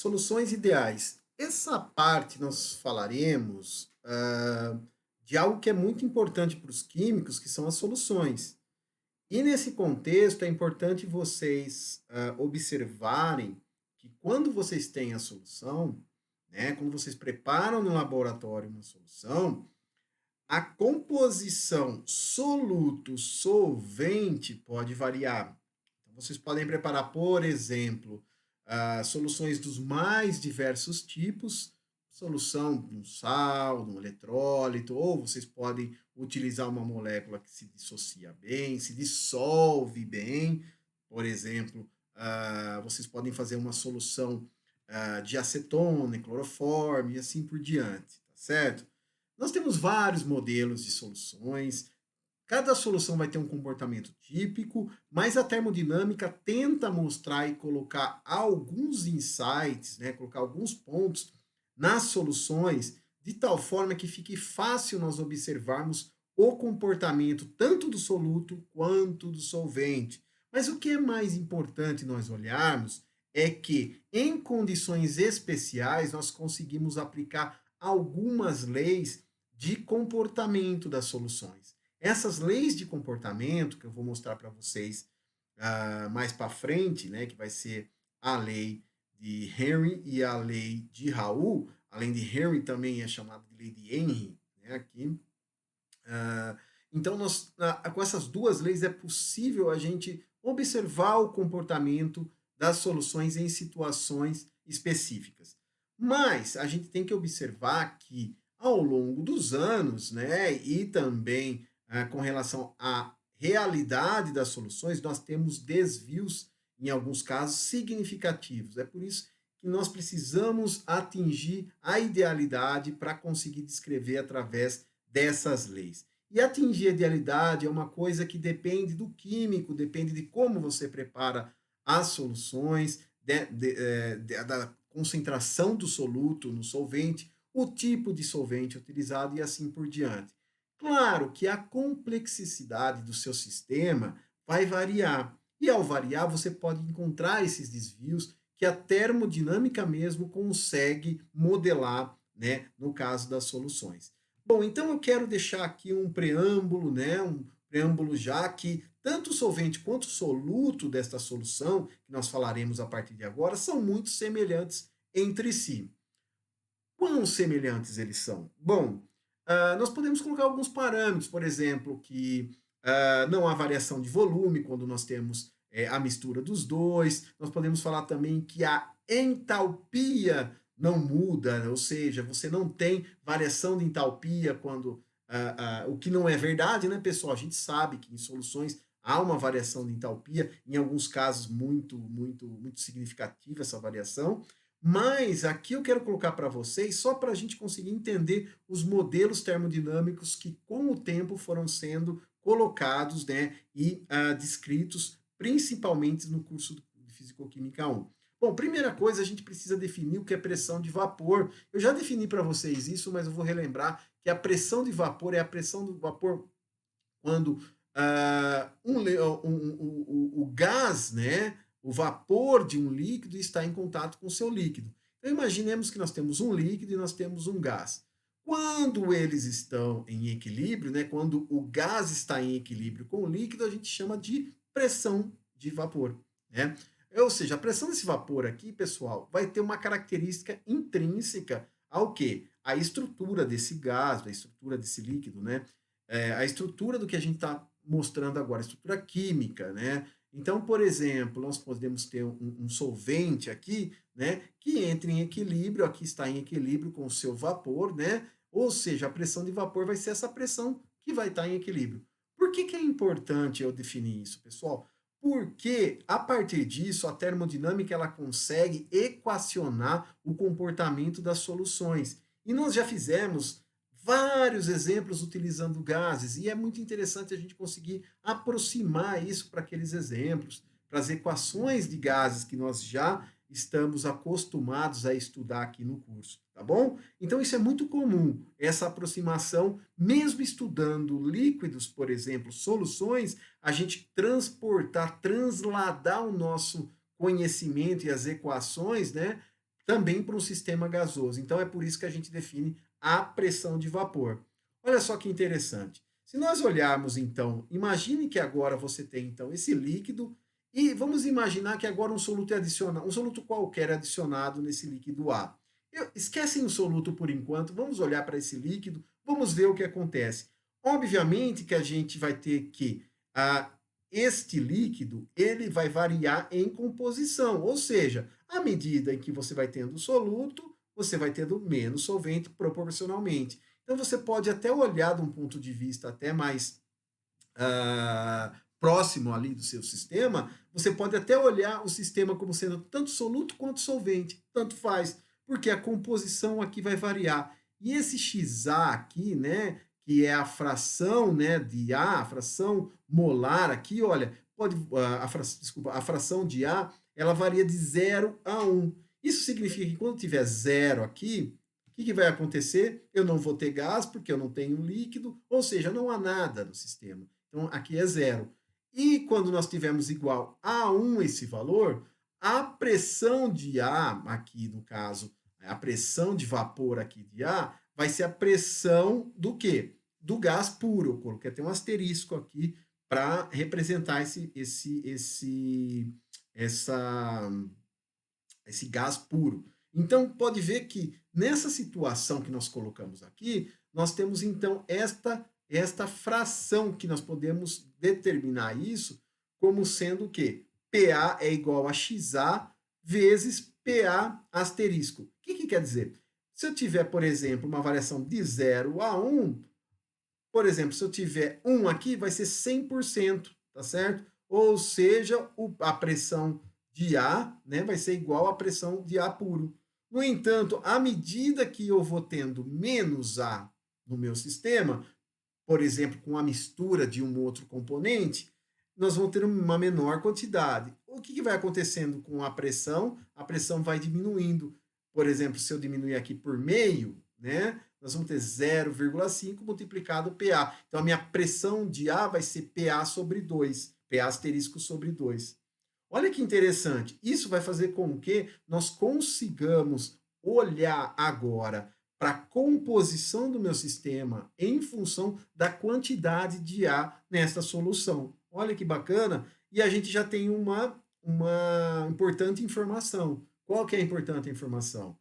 Soluções ideais. Essa parte nós falaremos de algo que é muito importante para os químicos, que são as soluções. E nesse contexto é importante vocês observarem que quando vocês têm a solução, né, quando vocês preparam no laboratório uma solução, a composição soluto-solvente pode variar. Então, vocês podem preparar, por exemplo, soluções dos mais diversos tipos, solução de um sal, de um eletrólito, ou vocês podem utilizar uma molécula que se dissocia bem, se dissolve bem. Por exemplo, vocês podem fazer uma solução de acetona, cloroforme e assim por diante, tá certo? Nós temos vários modelos de soluções, cada solução vai ter um comportamento típico, mas a termodinâmica tenta mostrar e colocar alguns insights, né, colocar alguns pontos nas soluções, de tal forma que fique fácil nós observarmos o comportamento tanto do soluto quanto do solvente. Mas o que é mais importante nós olharmos é que, em condições especiais, nós conseguimos aplicar algumas leis de comportamento das soluções. Essas leis de comportamento, que eu vou mostrar para vocês mais para frente, né, que vai ser a lei de Henry e a lei de Raoult, além de Henry também é chamada de lei de Henry, né, aqui. Então, com essas duas leis é possível a gente observar o comportamento das soluções em situações específicas. Mas a gente tem que observar que ao longo dos anos, né, e também com relação à realidade das soluções, nós temos desvios, em alguns casos, significativos. É por isso que nós precisamos atingir a idealidade para conseguir descrever através dessas leis. E atingir a idealidade é uma coisa que depende do químico, depende de como você prepara as soluções, da concentração do soluto no solvente, o tipo de solvente utilizado e assim por diante. Claro que a complexidade do seu sistema vai variar. E ao variar, você pode encontrar esses desvios que a termodinâmica mesmo consegue modelar, né, no caso das soluções. Bom, então eu quero deixar aqui um preâmbulo, né, um preâmbulo já que tanto o solvente quanto o soluto desta solução, que nós falaremos a partir de agora, são muito semelhantes entre si. Quão semelhantes eles são? Bom, nós podemos colocar alguns parâmetros, por exemplo, que não há variação de volume quando nós temos a mistura dos dois. Nós podemos falar também que a entalpia não muda, ou seja, você não tem variação de entalpia quando o que não é verdade, né, pessoal? A gente sabe que em soluções há uma variação de entalpia, em alguns casos muito significativa essa variação. Mas aqui eu quero colocar para vocês só para a gente conseguir entender os modelos termodinâmicos que com o tempo foram sendo colocados, né, e descritos principalmente no curso de Fisicoquímica 1. Bom, primeira coisa, a gente precisa definir o que é pressão de vapor. Eu já defini para vocês isso, mas eu vou relembrar que a pressão de vapor é a pressão do vapor quando o gás, né, o vapor de um líquido está em contato com o seu líquido. Então, imaginemos que nós temos um líquido e nós temos um gás. Quando eles estão em equilíbrio, né, quando o gás está em equilíbrio com o líquido, a gente chama de pressão de vapor, né? Ou seja, a pressão desse vapor aqui, pessoal, vai ter uma característica intrínseca ao quê? A estrutura desse gás, a estrutura desse líquido, né? A estrutura do que a gente está mostrando agora, a estrutura química, né? Então, por exemplo, nós podemos ter um solvente aqui, né, que entra em equilíbrio, aqui está em equilíbrio com o seu vapor, né? Ou seja, a pressão de vapor vai ser essa pressão que vai estar em equilíbrio. Por que é importante eu definir isso, pessoal? Porque a partir disso a termodinâmica ela consegue equacionar o comportamento das soluções. E nós já fizemos vários exemplos utilizando gases, e é muito interessante a gente conseguir aproximar isso para aqueles exemplos, para as equações de gases que nós já estamos acostumados a estudar aqui no curso, tá bom? Então isso é muito comum, essa aproximação, mesmo estudando líquidos, por exemplo, soluções, a gente transladar o nosso conhecimento e as equações, né, também para um sistema gasoso. Então é por isso que a gente define a pressão de vapor. Olha só que interessante. Se nós olharmos então, imagine que agora você tem então esse líquido e vamos imaginar que agora um soluto é adicionado, um soluto qualquer é adicionado nesse líquido A. Esquecem o soluto por enquanto, vamos olhar para esse líquido, vamos ver o que acontece. Obviamente que a gente vai ter que este líquido ele vai variar em composição, ou seja, à medida em que você vai tendo soluto, você vai tendo menos solvente proporcionalmente. Então você pode até olhar de um ponto de vista até mais próximo ali do seu sistema, você pode até olhar o sistema como sendo tanto soluto quanto solvente, tanto faz, porque a composição aqui vai variar. E esse XA aqui, né, que é a fração, né, de A, a fração molar aqui, olha, pode, desculpa, a fração de A, ela varia de 0 a 1. Isso significa que quando tiver 0 aqui, o que vai acontecer? Eu não vou ter gás, porque eu não tenho líquido, ou seja, não há nada no sistema. Então, aqui é 0. E quando nós tivermos igual a 1 esse valor, a pressão de A, aqui no caso, a pressão de vapor aqui de A, vai ser a pressão do quê? Do gás puro. Eu coloquei até um asterisco aqui para representar esse gás puro. Então, pode ver que nessa situação que nós colocamos aqui, nós temos então esta fração que nós podemos determinar isso como sendo o quê? PA é igual a XA vezes PA asterisco. O que quer dizer? Se eu tiver, por exemplo, uma variação de 0 a 1, por exemplo, se eu tiver 1 aqui, vai ser 100%, tá certo? Ou seja, a pressão de A, né, vai ser igual à pressão de A puro. No entanto, à medida que eu vou tendo menos A no meu sistema, por exemplo, com a mistura de um outro componente, nós vamos ter uma menor quantidade. O que vai acontecendo com a pressão? A pressão vai diminuindo. Por exemplo, se eu diminuir aqui por meio, né, nós vamos ter 0,5 multiplicado PA. Então, a minha pressão de A vai ser PA sobre 2, PA asterisco sobre 2. Olha que interessante. Isso vai fazer com que nós consigamos olhar agora para a composição do meu sistema em função da quantidade de A nesta solução. Olha que bacana. E a gente já tem uma importante informação. Qual que é a importante informação?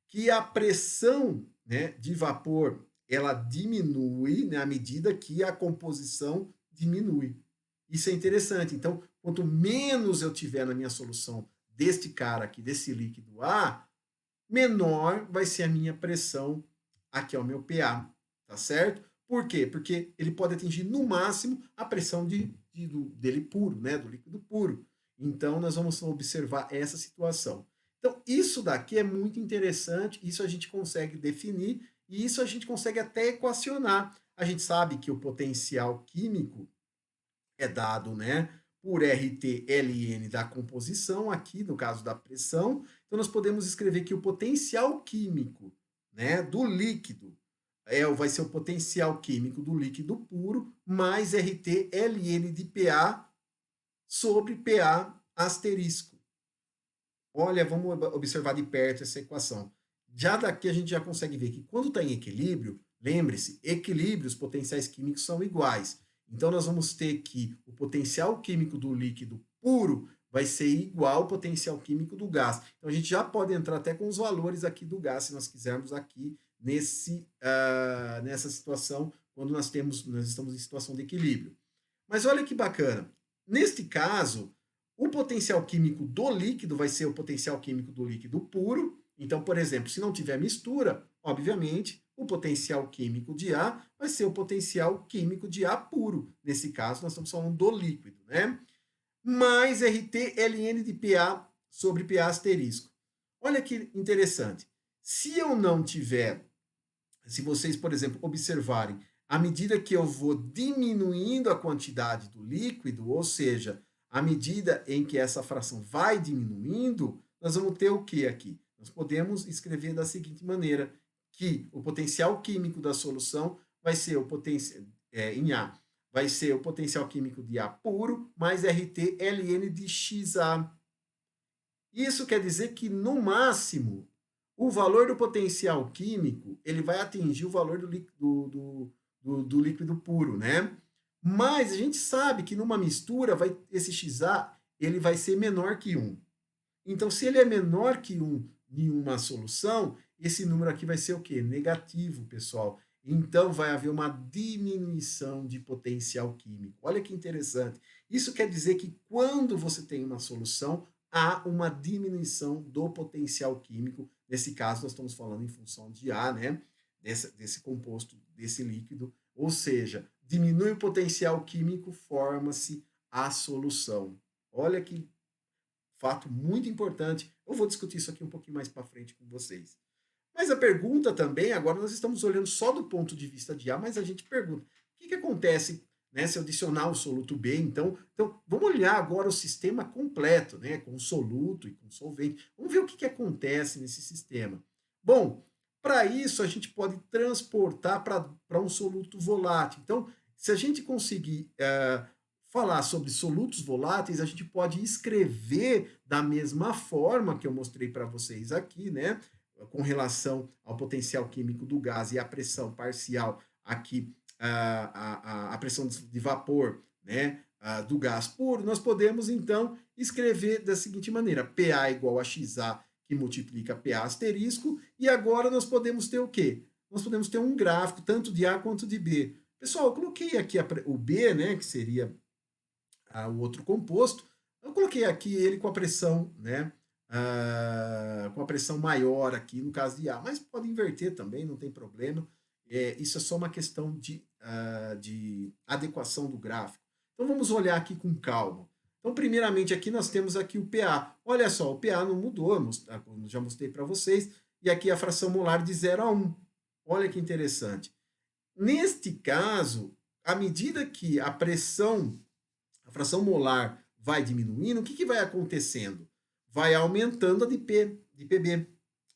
Que a pressão, né, de vapor ela diminui, né, à medida que a composição diminui. Isso é interessante. Então, quanto menos eu tiver na minha solução deste cara aqui, desse líquido A, menor vai ser a minha pressão aqui ao meu PA, tá certo? Por quê? Porque ele pode atingir no máximo a pressão dele puro, né? Do líquido puro. Então, nós vamos observar essa situação. Então, isso daqui é muito interessante, isso a gente consegue definir e isso a gente consegue até equacionar. A gente sabe que o potencial químico é dado, né, por RT/Ln da composição, aqui no caso da pressão. Então, nós podemos escrever que o potencial químico, né, do líquido vai ser o potencial químico do líquido puro mais RT/Ln de PA sobre PA asterisco. Olha, vamos observar de perto essa equação. Já daqui a gente já consegue ver que quando está em equilíbrio, lembre-se, equilíbrios potenciais químicos são iguais. Então, nós vamos ter que o potencial químico do líquido puro vai ser igual ao potencial químico do gás. Então, a gente já pode entrar até com os valores aqui do gás, se nós quisermos aqui nessa situação, quando nós estamos em situação de equilíbrio. Mas olha que bacana. Neste caso, o potencial químico do líquido vai ser o potencial químico do líquido puro. Então, por exemplo, se não tiver mistura, obviamente, o potencial químico de A vai ser o potencial químico de A puro. Nesse caso, nós estamos falando do líquido, né? Mais RT/Ln de PA sobre PA asterisco. Olha que interessante. Se eu não tiver, se vocês, por exemplo, observarem, à medida que eu vou diminuindo a quantidade do líquido, ou seja, à medida em que essa fração vai diminuindo, nós vamos ter o que aqui? Nós podemos escrever da seguinte maneira, que o potencial químico da solução vai ser o potencial em A, vai ser o potencial químico de A puro mais RT/Ln de XA. Isso quer dizer que, no máximo, o valor do potencial químico, ele vai atingir o valor do líquido puro, né? Mas a gente sabe que numa mistura, esse XA, ele vai ser menor que 1. Então, se ele é menor que 1 em uma solução, esse número aqui vai ser o quê? Negativo, pessoal. Então, vai haver uma diminuição de potencial químico. Olha que interessante. Isso quer dizer que quando você tem uma solução, há uma diminuição do potencial químico. Nesse caso, nós estamos falando em função de A, né? Desse composto, desse líquido. Ou seja, diminui o potencial químico, forma-se a solução. Olha que fato muito importante. Eu vou discutir isso aqui um pouquinho mais para frente com vocês. Mas a pergunta também, agora nós estamos olhando só do ponto de vista de A, mas a gente pergunta, o que acontece, né, se eu adicionar o soluto B? Então, vamos olhar agora o sistema completo, né, com soluto e com solvente. Vamos ver o que acontece nesse sistema. Bom, para isso a gente pode transportar para um soluto volátil. Então, se a gente conseguir falar sobre solutos voláteis, a gente pode escrever da mesma forma que eu mostrei para vocês aqui, né? Com relação ao potencial químico do gás e a pressão parcial aqui, a pressão de vapor, né, do gás puro, nós podemos então escrever da seguinte maneira: PA igual a XA que multiplica PA asterisco, e agora nós podemos ter o quê? Nós podemos ter um gráfico tanto de A quanto de B. Pessoal, eu coloquei aqui o B, né, que seria o outro composto, eu coloquei aqui ele com a pressão, né, com a pressão maior aqui no caso de A, mas pode inverter também, não tem problema. Isso é só uma questão de adequação do gráfico. Então vamos olhar aqui com calma. Então, primeiramente, aqui nós temos aqui o PA. Olha só, o PA não mudou, eu já mostrei para vocês. E aqui a fração molar de 0 a 1. Olha que interessante. Neste caso, à medida que a fração molar vai diminuindo, o que vai acontecendo? Vai aumentando a de PB,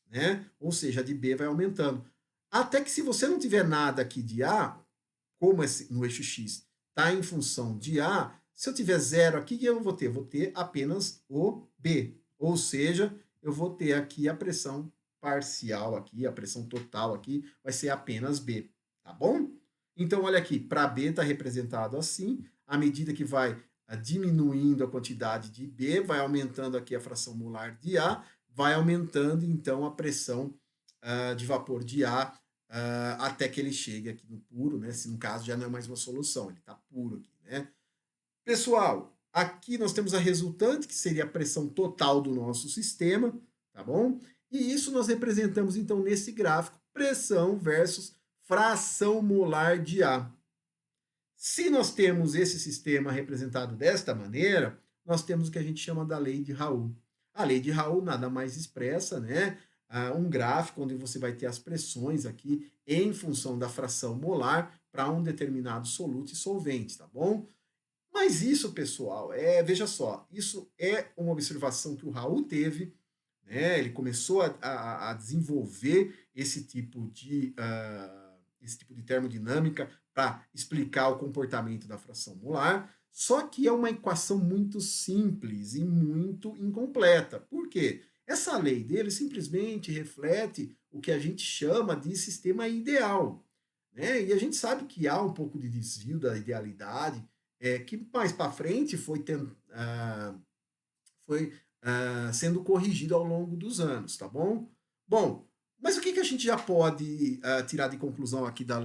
né? Ou seja, a de B vai aumentando. Até que se você não tiver nada aqui de A, como no eixo X está em função de A, se eu tiver zero aqui, o que eu vou ter? Vou ter apenas o B. Ou seja, eu vou ter aqui a pressão parcial aqui, a pressão total aqui vai ser apenas B, tá bom? Então, olha aqui, para B está representado assim, à medida que vai diminuindo a quantidade de B, vai aumentando aqui a fração molar de A, vai aumentando então a pressão de vapor de A até que ele chegue aqui no puro, né? Se no caso já não é mais uma solução, ele está puro aqui, né? Pessoal, aqui nós temos a resultante, que seria a pressão total do nosso sistema, tá bom? E isso nós representamos então nesse gráfico, pressão versus fração molar de A. Se nós temos esse sistema representado desta maneira, nós temos o que a gente chama da lei de Raul. A lei de Raul nada mais expressa, né? Um gráfico onde você vai ter as pressões aqui em função da fração molar para um determinado soluto e solvente, tá bom? Mas isso, pessoal, veja só, isso é uma observação que o Raul teve, né? Ele começou a desenvolver esse tipo de termodinâmica para explicar o comportamento da fração molar, só que é uma equação muito simples e muito incompleta. Por quê? Essa lei dele simplesmente reflete o que a gente chama de sistema ideal, né? E a gente sabe que há um pouco de desvio da idealidade, que mais para frente foi sendo corrigido ao longo dos anos, tá bom? Bom, mas o que a gente já pode tirar de conclusão aqui da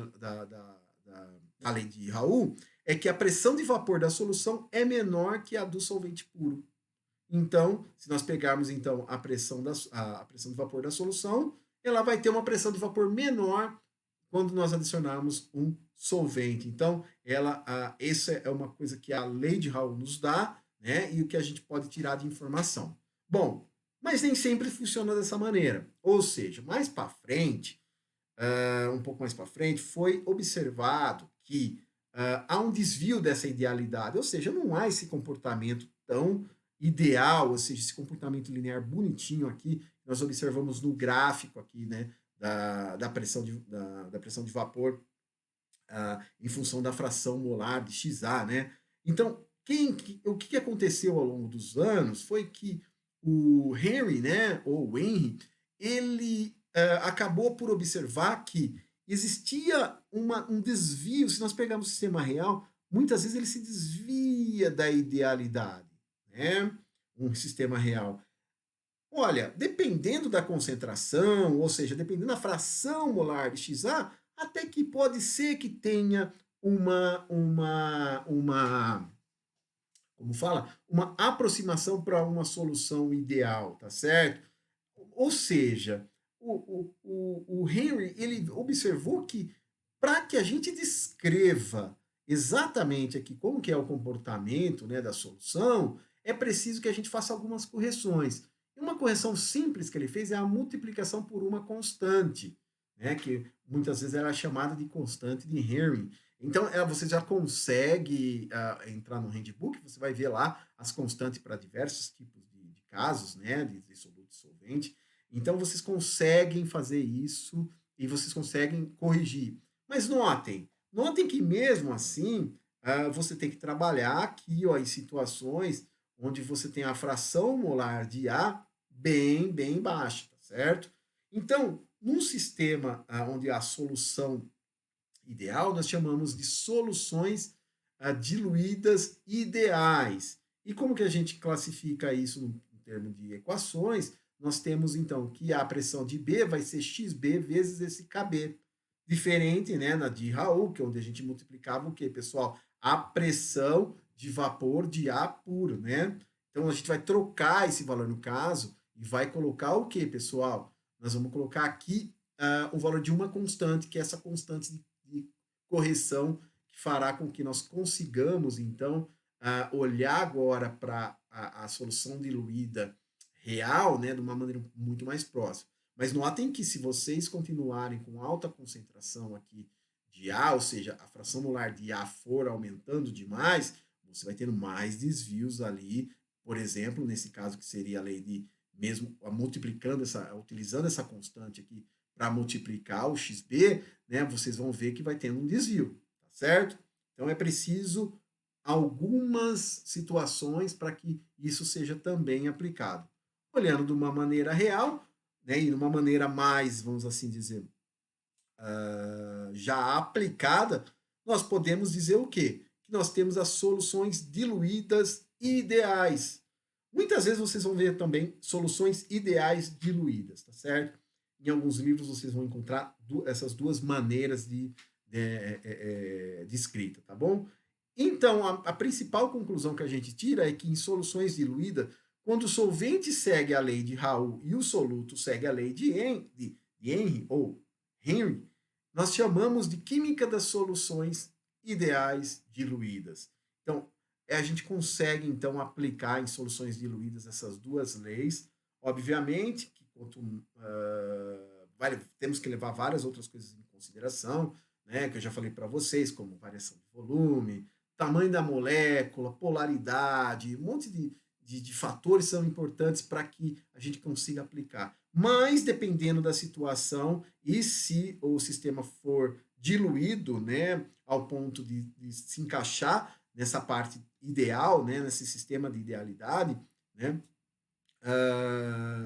lei de Raul é que a pressão de vapor da solução é menor que a do solvente puro. Então, se nós pegarmos então a pressão de vapor da solução, ela vai ter uma pressão de vapor menor quando nós adicionarmos um solvente. Então, essa é uma coisa que a lei de Raul nos dá, né? E o que a gente pode tirar de informação. Bom, mas nem sempre funciona dessa maneira. Ou seja, mais para frente, um pouco mais para frente, foi observado que há um desvio dessa idealidade, ou seja, não há esse comportamento tão ideal, ou seja, esse comportamento linear bonitinho aqui, nós observamos no gráfico aqui, né, da pressão de vapor em função da fração molar de XA, né? Então, o que aconteceu ao longo dos anos foi que o Henry, né, ou o Henry, ele acabou por observar que existia um desvio, se nós pegarmos o sistema real, muitas vezes ele se desvia da idealidade, né? Um sistema real. Olha, dependendo da concentração, ou seja, dependendo da fração molar de XA, até que pode ser que tenha como fala, uma aproximação para uma solução ideal, tá certo? Ou seja, o Henry ele observou que para que a gente descreva exatamente aqui como que é o comportamento, né, da solução, é preciso que a gente faça algumas correções. E uma correção simples que ele fez é a multiplicação por uma constante, né, que muitas vezes ela é chamada de constante de Henry. Então, você já consegue entrar no handbook, você vai ver lá as constantes para diversos tipos de casos, né, de soluto solvente. Então, vocês conseguem fazer isso e vocês conseguem corrigir. Mas notem que mesmo assim, você tem que trabalhar aqui ó, em situações onde você tem a fração molar de A bem baixa, tá certo? Então, num sistema onde a solução ideal, nós chamamos de soluções diluídas ideais. E como que a gente classifica isso no termo de equações? Nós temos então que a pressão de B vai ser XB vezes esse KB. Diferente, né, na de Raul, que é onde a gente multiplicava o quê, pessoal? A pressão de vapor de A puro, né? Então a gente vai trocar esse valor no caso e vai colocar o quê, pessoal? Nós vamos colocar aqui o valor de uma constante, que é essa constante de correção que fará com que nós consigamos, então, olhar agora para a solução diluída real, né, de uma maneira muito mais próxima. Mas notem que se vocês continuarem com alta concentração aqui de A, ou seja, a fração molar de A for aumentando demais, você vai tendo mais desvios ali, por exemplo, nesse caso que seria a lei de mesmo multiplicando utilizando essa constante aqui para multiplicar o XB, né, vocês vão ver que vai tendo um desvio, tá certo? Então é preciso algumas situações para que isso seja também aplicado. Olhando de uma maneira real, né, e de uma maneira mais, vamos assim dizer, já aplicada, nós podemos dizer o quê? Que nós temos as soluções diluídas ideais. Muitas vezes vocês vão ver também soluções ideais diluídas, tá certo? Em alguns livros vocês vão encontrar essas duas maneiras de escrita, tá bom? Então, a principal conclusão que a gente tira é que em soluções diluídas, quando o solvente segue a lei de Raul e o soluto segue a lei de Henry, ou Henry, nós chamamos de química das soluções ideais diluídas. Então, a gente consegue, então, aplicar em soluções diluídas essas duas leis. Obviamente que temos que levar várias outras coisas em consideração, né, que eu já falei para vocês, como variação de volume, tamanho da molécula, polaridade, um monte de fatores são importantes para que a gente consiga aplicar. Mas, dependendo da situação, e se o sistema for diluído, né, ao ponto de se encaixar nessa parte ideal, né, nesse sistema de idealidade, né,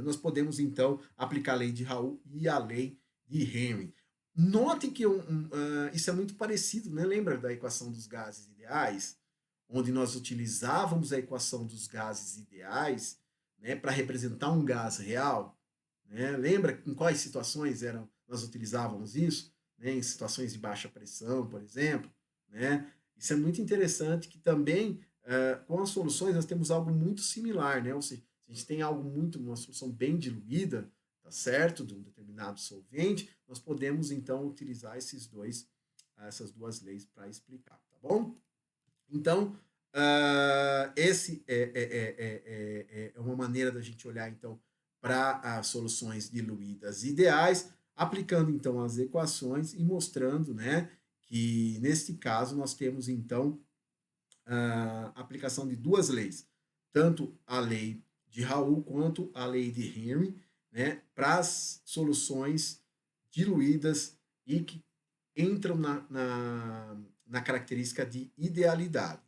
nós podemos, então, aplicar a lei de Raul e a lei de Henry. Note que isso é muito parecido, né? Lembra da equação dos gases ideais? Onde nós utilizávamos a equação dos gases ideais, né, para representar um gás real? Né? Lembra em quais situações nós utilizávamos isso? Né? Em situações de baixa pressão, por exemplo. Né? Isso é muito interessante que também, com as soluções, nós temos algo muito similar. Né? Ou seja, se a gente tem uma solução bem diluída, tá certo, de um determinado solvente, nós podemos então utilizar essas duas leis para explicar, tá bom? Então, esse é uma maneira da gente olhar então para as soluções diluídas ideais, aplicando então as equações e mostrando, né, que neste caso nós temos então a aplicação de duas leis, tanto a lei de Raul quanto a lei de Henry, né, para as soluções diluídas e que entram na característica de idealidade.